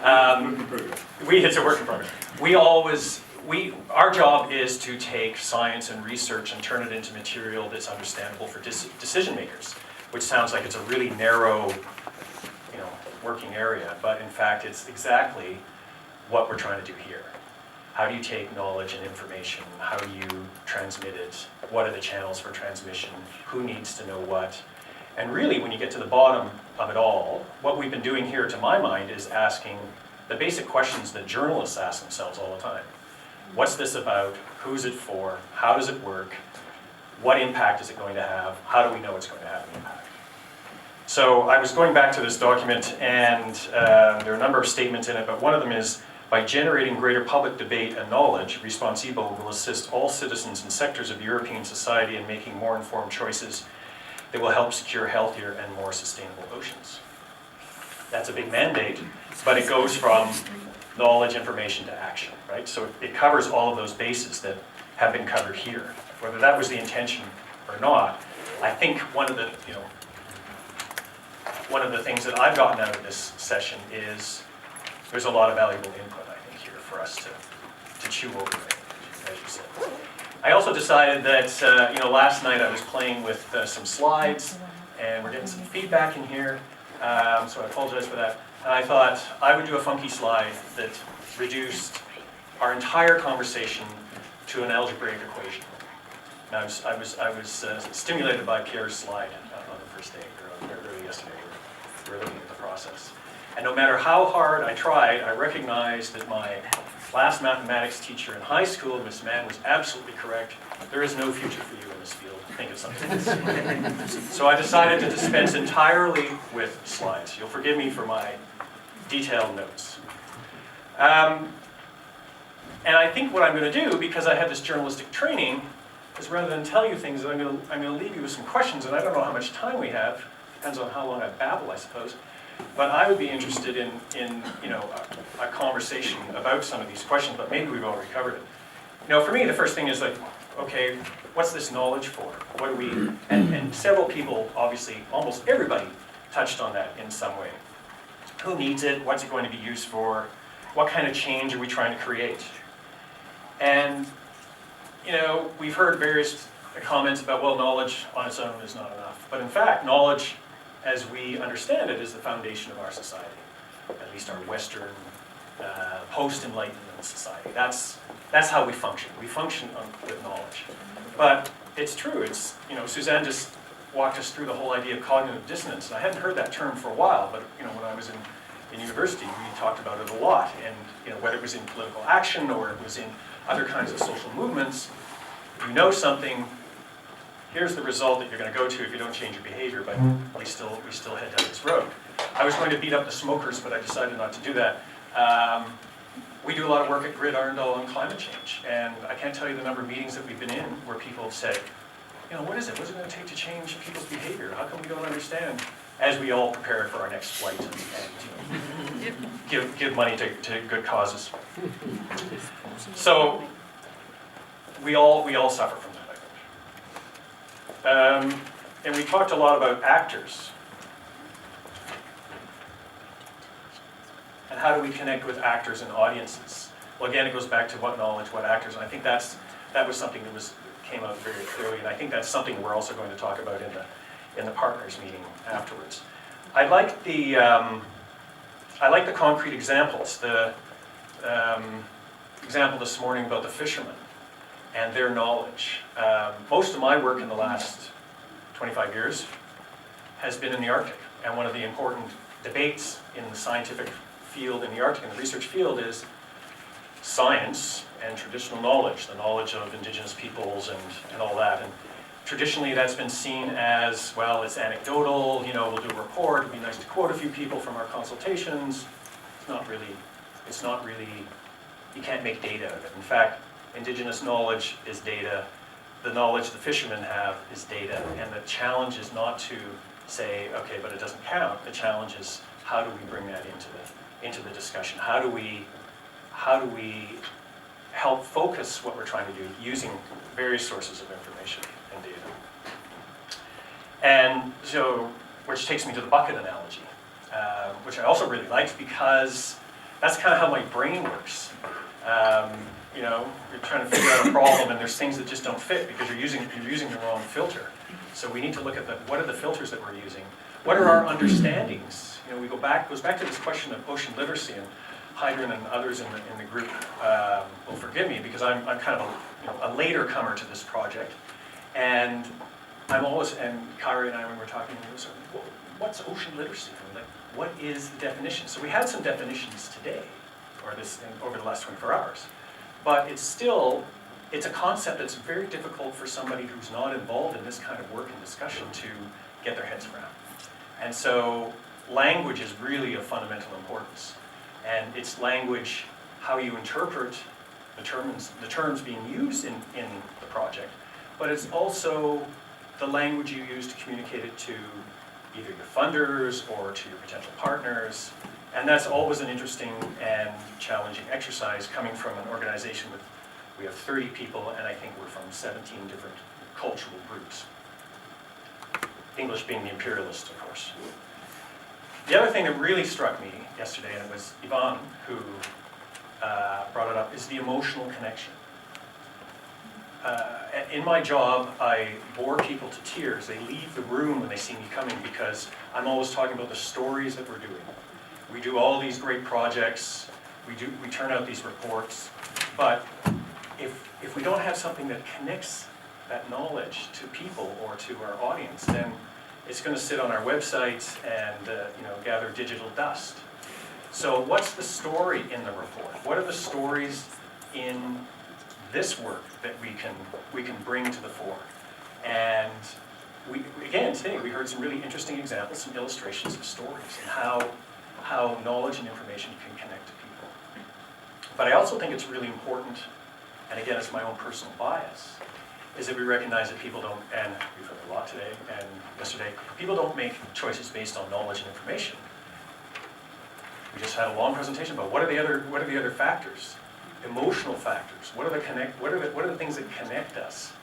It's a work in progress. Our job is to take science and research and turn it into material that's understandable for decision makers, which sounds like it's a really narrow, working area, but in fact it's exactly what we're trying to do here. How do you take knowledge and information? How do you transmit it? What are the channels for transmission? Who needs to know what? And really, when you get to the bottom of it all, what we've been doing here, to my mind, is asking the basic questions that journalists ask themselves all the time. What's this about? Who's it for? How does it work? What impact is it going to have? How do we know it's going to have an impact? So I was going back to this document, and there are a number of statements in it, but one of them is, by generating greater public debate and knowledge, ResponSEAble will assist all citizens and sectors of European society in making more informed choices that will help secure healthier and more sustainable oceans. That's a big mandate, but it goes from knowledge, information to action, right? So it covers all of those bases that have been covered here. Whether that was the intention or not, I think one of the things that I've gotten out of this session is there's a lot of valuable input, I think, here for us to chew over, as you said. I also decided that, last night I was playing with some slides, and we're getting some feedback in here, so I apologize for that. And I thought I would do a funky slide that reduced our entire conversation to an algebraic equation. And I was stimulated by Pierre's slide on the first day, or early yesterday. We were looking at the process. And no matter how hard I tried, I recognized that my last mathematics teacher in high school, Miss Mann, was absolutely correct. There is no future for you in this field. Think of something else. So I decided to dispense entirely with slides. You'll forgive me for my detailed notes. And I think what I'm going to do, because I have this journalistic training, is rather than tell you things, I'm going to leave you with some questions, and I don't know how much time we have. Depends on how long I babble, I suppose. But I would be interested in a conversation about some of these questions, but maybe we've already covered it. For me, the first thing is like, okay, what's this knowledge for? What do we, and several people, obviously, almost everybody touched on that in some way. Who needs it? What's it going to be used for? What kind of change are we trying to create? And, we've heard various comments about, well, knowledge on its own is not enough. But in fact, knowledge, as we understand it, is the foundation of our society, at least our Western post-Enlightenment society. That's how we function. We function with knowledge. But it's true. Suzanne just walked us through the whole idea of cognitive dissonance. And I hadn't heard that term for a while, but when I was in university, we talked about it a lot. And whether it was in political action or it was in other kinds of social movements, you know something. Here's the result that you're going to go to if you don't change your behavior, but we still head down this road. I was going to beat up the smokers, but I decided not to do that. We do a lot of work at GRID-Arendal on climate change, and I can't tell you the number of meetings that we've been in where people have said, what is it? What's it going to take to change people's behavior? How come we don't understand? As we all prepare for our next flight and give money to good causes. So we all suffer from that. And we talked a lot about actors. And how do we connect with actors and audiences? Well, again, it goes back to what knowledge, what actors, and I think that was something that came out very clearly, and I think that's something we're also going to talk about in the partners meeting afterwards. I like the concrete examples. The example this morning about the fishermen and their knowledge. Most of my work in the last 25 years has been in the Arctic, and one of the important debates in the scientific field in the Arctic, in the research field, is science and traditional knowledge, the knowledge of indigenous peoples and all that. And traditionally that's been seen as, well, it's anecdotal, we'll do a report, it'd be nice to quote a few people from our consultations. It's not really, you can't make data out of it. In fact, indigenous knowledge is data. The knowledge the fishermen have is data. And the challenge is not to say, okay, but it doesn't count. The challenge is, how do we bring that into the discussion? How do we help focus what we're trying to do using various sources of information and data? And so, which takes me to the bucket analogy, which I also really liked, because that's kind of how my brain works. You know, you're trying to figure out a problem and there's things that just don't fit because you're using the wrong filter. So we need to look at what are the filters that we're using? What are our understandings? You know, goes back to this question of ocean literacy, and Hydron and others in the group will forgive me because I'm kind of a later comer to this project. And I'm always, and Kari and I, when we're talking, what's ocean literacy? Like, what is the definition? So we had some definitions today, or over the last 24 hours. But it's a concept that's very difficult for somebody who's not involved in this kind of work and discussion to get their heads around. And so language is really of fundamental importance. And it's language, how you interpret the terms being used in the project, but it's also the language you use to communicate it to either your funders or to your potential partners. And that's always an interesting and challenging exercise coming from an organization we have 30 people, and I think we're from 17 different cultural groups. English being the imperialist, of course. The other thing that really struck me yesterday, and it was Yvonne who brought it up, is the emotional connection. In my job, I bore people to tears. They leave the room when they see me coming because I'm always talking about the stories that we're doing. We do all these great projects, we turn out these reports, but if we don't have something that connects that knowledge to people or to our audience, then it's going to sit on our websites and gather digital dust. So what's the story in the report? What are the stories in this work that we can bring to the fore? And again, today we heard some really interesting examples, some illustrations of stories and how knowledge and information can connect to people. But I also think it's really important, and again, it's my own personal bias, is that we recognize that people don't, and we've heard a lot today and yesterday, people don't make choices based on knowledge and information. We just had a long presentation about what are the other factors, emotional factors. What are the things that connect us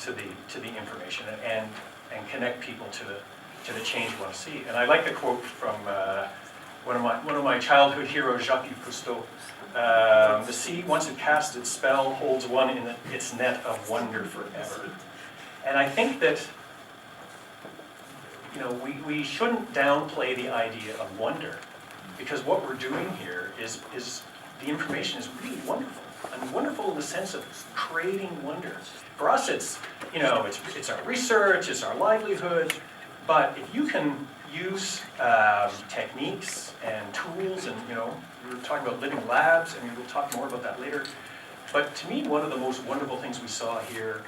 to the information and connect people to the change we want to see. And I like the quote from one of my childhood heroes, Jacques Cousteau. The sea, once it casts its spell, holds one in its net of wonder forever. And I think that we shouldn't downplay the idea of wonder, because what we're doing here is the information is really wonderful. I mean, wonderful in the sense of creating wonder. For us, it's our research, it's our livelihood. But if you can use techniques and tools, and we were talking about living labs, and we'll talk more about that later. But to me, one of the most wonderful things we saw here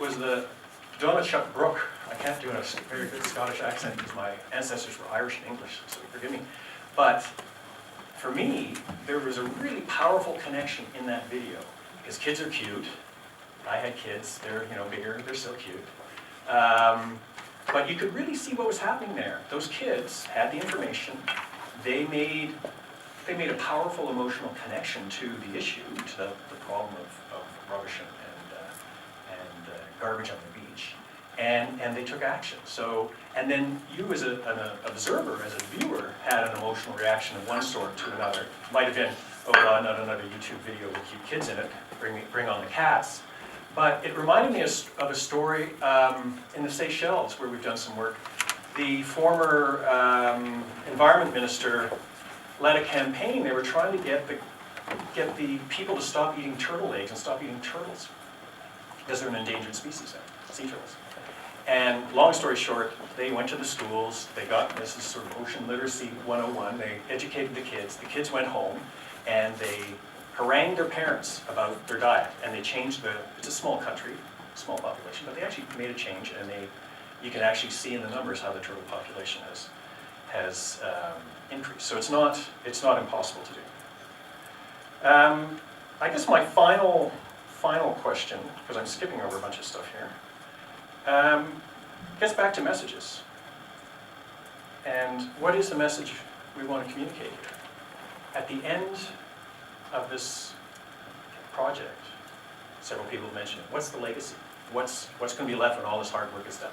was the Donna Chuck Brooke. I can't do a very good Scottish accent because my ancestors were Irish and English, so forgive me. But for me, there was a really powerful connection in that video, because kids are cute. I had kids, they're bigger, they're still cute. But you could really see what was happening there. Those kids had the information. They made a powerful emotional connection to the issue, to the problem of rubbish and garbage on the beach, and they took action. So, and then you as an observer, as a viewer, had an emotional reaction of one sort to another. It might have been, oh God, not another YouTube video with cute kids in it. Bring on the cats. But it reminded me of a story in the Seychelles where we've done some work. The former environment minister led a campaign. They were trying to get the people to stop eating turtle eggs and stop eating turtles, because they're an endangered species there, sea turtles. And long story short, they went to the schools. This is sort of ocean literacy 101. They educated the kids. The kids went home and they harangued their parents about their diet, and they changed it's a small country, small population, but they actually made a change, and you can actually see in the numbers how the turtle population has increased. So it's not impossible to do. I guess my final question, because I'm skipping over a bunch of stuff here, gets back to messages. And what is the message we want to communicate here? At the end of this project, several people have mentioned it. What's the legacy? What's going to be left when all this hard work is done?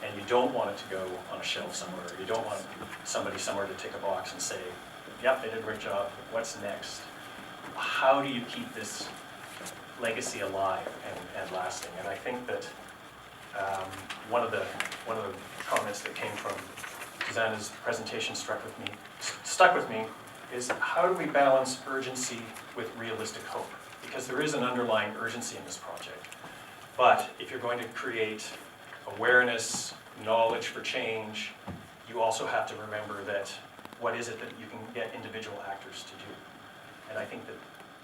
and you don't want it to go on a shelf somewhere. You don't want somebody somewhere to tick a box and say, yep, they did a great job, what's next? How do you keep this legacy alive and lasting? And I think that one of the comments that came from Susanna's presentation stuck with me, is how do we balance urgency with realistic hope? Because there is an underlying urgency in this project. But if you're going to create awareness, knowledge for change, you also have to remember that what is it that you can get individual actors to do? And I think that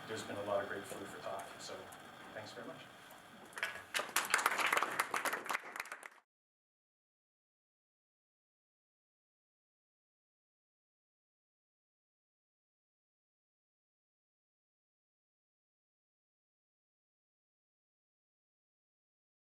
there's been a lot of great food for thought. So thanks very much.